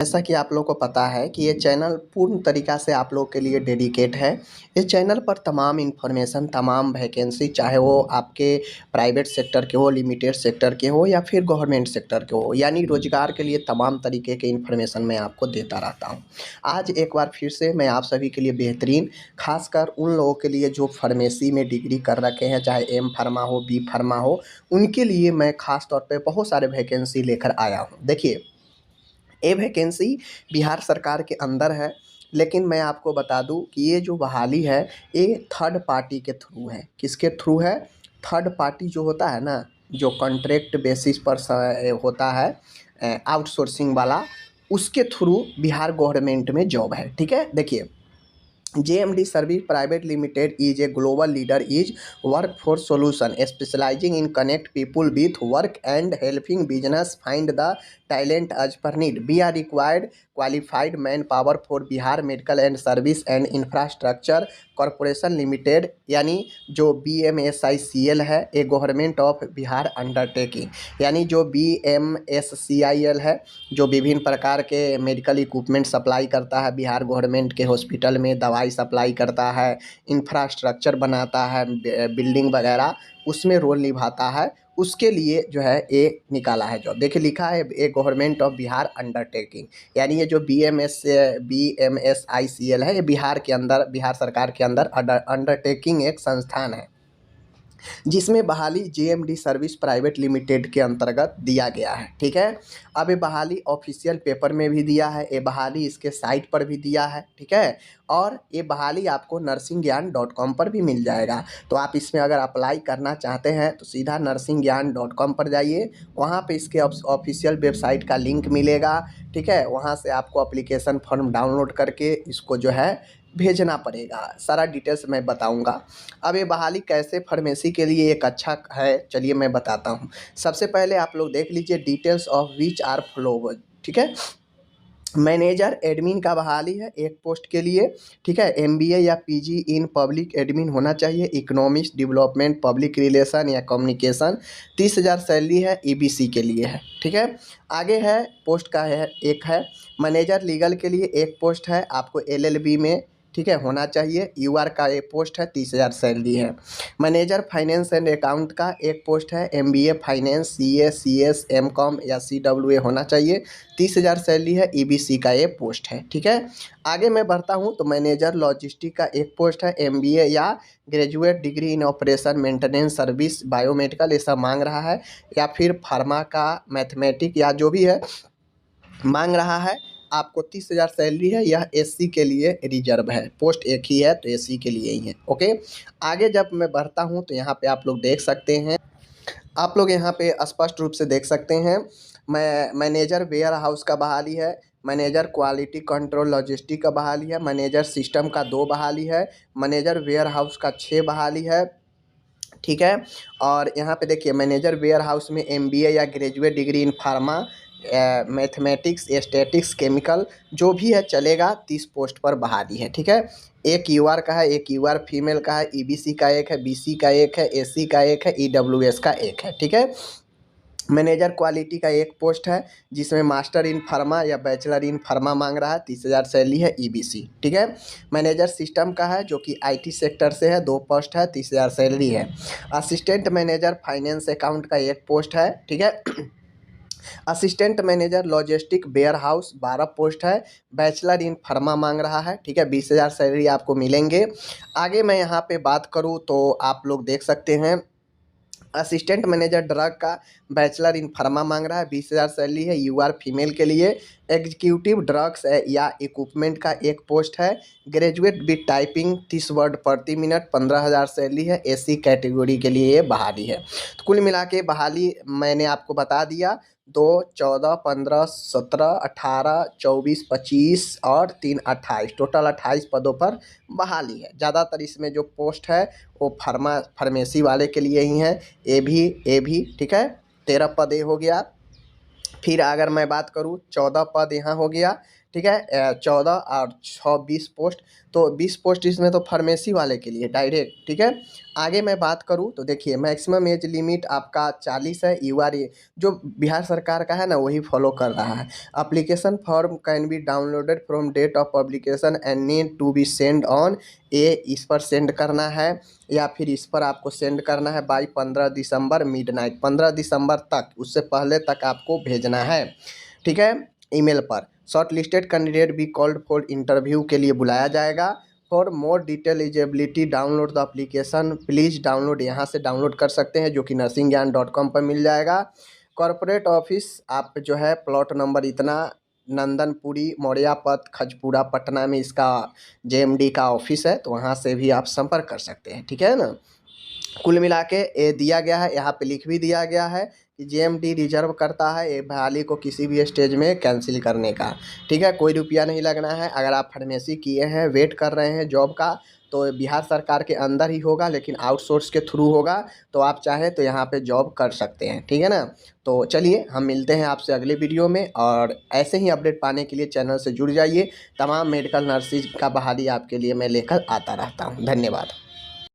जैसा कि आप लोगों को पता है कि ये चैनल पूर्ण तरीक़ा से आप लोगों के लिए डेडिकेट है। इस चैनल पर तमाम इन्फॉर्मेशन, तमाम वैकेंसी, चाहे वो आपके प्राइवेट सेक्टर के हो, लिमिटेड सेक्टर के हो या फिर गवर्नमेंट सेक्टर के हो, यानी रोज़गार के लिए तमाम तरीके के इन्फॉर्मेशन मैं आपको देता रहता हूँ। आज एक बार फिर से मैं आप सभी के लिए बेहतरीन, ख़ासकर उन लोगों के लिए जो फार्मेसी में डिग्री कर रखे हैं, चाहे एम फार्मा हो, बी फार्मा हो, उनके लिए मैं ख़ास तौर पे बहुत सारे वैकेंसी लेकर आया हूँ। देखिए, ये वैकेंसी बिहार सरकार के अंदर है, लेकिन मैं आपको बता दूं कि ये जो बहाली है, ये थर्ड पार्टी के थ्रू है। किसके थ्रू है? थर्ड पार्टी जो होता है ना, जो कॉन्ट्रैक्ट बेसिस पर होता है, आउटसोर्सिंग वाला, उसके थ्रू बिहार गवर्नमेंट में जॉब है। ठीक है, देखिए, JMD Service Private Limited is a global leader is workforce solution specializing in connect people with work and helping business find the talent as per need. We are required qualified manpower for Bihar Medical and Service and Infrastructure corporation limited, यानी जो BMSICL है, ए government of Bihar undertaking, यानी जो BMSCIL है, जो विभिन्न प्रकार के मेडिकल इक्विपमेंट सप्लाई करता है बिहार गवर्नमेंट के हॉस्पिटल में, दवाई सप्लाई करता है, इंफ्रास्ट्रक्चर बनाता है, बिल्डिंग वगैरह, उसमें रोल निभाता है। उसके लिए जो है ये निकाला है जॉब। देखिए, लिखा है ए गवर्नमेंट ऑफ बिहार अंडरटेकिंग, यानी ये जो BMSICL है, ये बिहार के अंदर, बिहार सरकार के अंदर अंडरटेकिंग एक संस्थान है, जिसमें बहाली JMD सर्विस प्राइवेट लिमिटेड के अंतर्गत दिया गया है। ठीक है, अब ये बहाली ऑफिशियल पेपर में भी दिया है, ये बहाली इसके साइट पर भी दिया है। ठीक है, और ये बहाली आपको nursingyan.com पर भी मिल जाएगा। तो आप इसमें अगर अप्लाई करना चाहते हैं तो सीधा nursingyan.com पर जाइए, वहाँ पे इसके ऑफिशियल वेबसाइट का लिंक मिलेगा। ठीक है, वहाँ से आपको अप्लीकेशन फॉर्म डाउनलोड करके इसको जो है भेजना पड़ेगा। सारा डिटेल्स मैं बताऊंगा। अब ये बहाली कैसे फार्मेसी के लिए एक अच्छा है, चलिए मैं बताता हूँ। सबसे पहले आप लोग देख लीजिए details of which are flow. ठीक है, मैनेजर एडमिन का बहाली है एक पोस्ट के लिए। ठीक है, MBA या PG इन पब्लिक एडमिन होना चाहिए, इकोनॉमिक्स, डेवलपमेंट, पब्लिक रिलेशन या कम्युनिकेशन। 30,000 सैलरी है, EBC के लिए है। ठीक है, आगे है पोस्ट का है, एक है मैनेजर लीगल के लिए एक पोस्ट है, आपको LLB में, ठीक है, होना चाहिए। UR का एक पोस्ट है, 30,000 सैलरी है। मैनेजर फाइनेंस एंड अकाउंट का एक पोस्ट है, MBA finance, CA, CS, MCOM या CWA होना चाहिए, 30,000 सैलरी है, EBC का एक पोस्ट है। ठीक है, आगे मैं बढ़ता हूँ तो मैनेजर लॉजिस्टिक का एक पोस्ट है, MBA या graduate degree in operation maintenance service biomedical, ये सब मांग रहा है, या फिर फार्मा का मैथमेटिक या जो भी है मांग रहा है। आपको 30,000 सैलरी है, यह SC के लिए रिजर्व है, पोस्ट एक ही है तो SC के लिए ही है। ओके, आगे जब मैं बढ़ता हूँ तो यहाँ पे आप लोग देख सकते हैं, आप लोग यहाँ पे स्पष्ट रूप से देख सकते हैं, मैनेजर वेयर हाउस का बहाली है, मैनेजर क्वालिटी कंट्रोल लॉजिस्टिक का बहाली है, मैनेजर सिस्टम का 2 बहाली है, मैनेजर वेयर हाउस का 6 बहाली है। ठीक है, और यहाँ पे देखिए मैनेजर वेयर हाउस में MBA या graduate degree in pharma, mathematics, statics, chemical जो भी है चलेगा, 30 पोस्ट पर बहाली है। ठीक है, एक UR का है, एक UR फीमेल का है, EBC का एक है, BC का एक है, SC का एक है, EWS का एक है। ठीक है, मैनेजर क्वालिटी का एक पोस्ट है, जिसमें मास्टर इन फार्मा या बैचलर इन फार्मा मांग रहा है, 30,000 सैलरी है, EBC। ठीक है, मैनेजर सिस्टम का है, जो कि IT सेक्टर से है, 2 पोस्ट है, 30,000 सैलरी है। असिस्टेंट मैनेजर फाइनेंस अकाउंट का एक पोस्ट है। ठीक है, assistant manager logistic warehouse 12 post है, बैचलर इन फार्मा मांग रहा है। ठीक है, 20,000 सैलरी आपको मिलेंगे। आगे मैं यहाँ पे बात करूँ तो आप लोग देख सकते हैं, असिस्टेंट मैनेजर ड्रग का बैचलर इन फार्मा मांग रहा है, 20,000 सैलरी है, UR फीमेल के लिए। एग्जीक्यूटिव ड्रग्स या इक्विपमेंट का एक पोस्ट है, ग्रेजुएट विद टाइपिंग 30 वर्ड प्रति मिनट, 15,000 सैलरी है, SC कैटेगरी के लिए ये बहाली है। तो कुल मिला के बहाली मैंने आपको बता दिया, 2, 14, 15, 17, 18, 24, 25 और 3, 28, टोटल 28 पदों पर बहाली है। ज़्यादातर इसमें जो पोस्ट है वो फार्मेसी वाले के लिए ही हैं, ए भी। ठीक है, 13 पद ये हो गया। फिर अगर मैं बात करूँ 14 पद यहाँ हो गया, ठीक है। 14 और 6 20 पोस्ट, तो 20 पोस्ट इसमें तो फार्मेसी वाले के लिए डायरेक्ट, ठीक है। आगे मैं बात करूँ तो देखिए मैक्सिमम एज लिमिट आपका 40 है। यूआर जो बिहार सरकार का है ना वही फॉलो कर रहा है। Application form can be downloaded from date of publication and need to be send on a, इस पर सेंड करना है या फिर इस पर आपको सेंड करना है बाई 15 दिसंबर मिडनाइट, 15 दिसंबर तक, उससे पहले तक आपको भेजना है, ठीक है, ईमेल पर। Short listed candidate be called for interview के लिए बुलाया जाएगा। For more detail eligibility download the application, please download, यहाँ से डाउनलोड कर सकते हैं जो कि nursingyan.com पर मिल जाएगा। कॉरपोरेट ऑफिस आप जो है प्लॉट नंबर इतना, नंदनपुरी मौर्या पथ खजपुरा पटना में इसका जेएमडी का ऑफिस है, तो वहाँ से भी आप संपर्क कर सकते हैं, ठीक है ना। कुल मिला के ये दिया गया है, यहाँ पे लिख भी दिया गया है कि जेएमडी रिजर्व करता है ये बहाली को किसी भी स्टेज में कैंसिल करने का, ठीक है। कोई रुपया नहीं लगना है। अगर आप फार्मेसी किए हैं, वेट कर रहे हैं जॉब का, तो बिहार सरकार के अंदर ही होगा, लेकिन आउटसोर्स के थ्रू होगा, तो आप चाहें तो यहाँ पे जॉब कर सकते हैं, ठीक है ना। तो चलिए हम मिलते हैं आपसे अगले वीडियो में, और ऐसे ही अपडेट पाने के लिए चैनल से जुड़ जाइए। तमाम मेडिकल नर्सिंग का बहाली आपके लिए मैं लेकर आता रहता हूँ। धन्यवाद।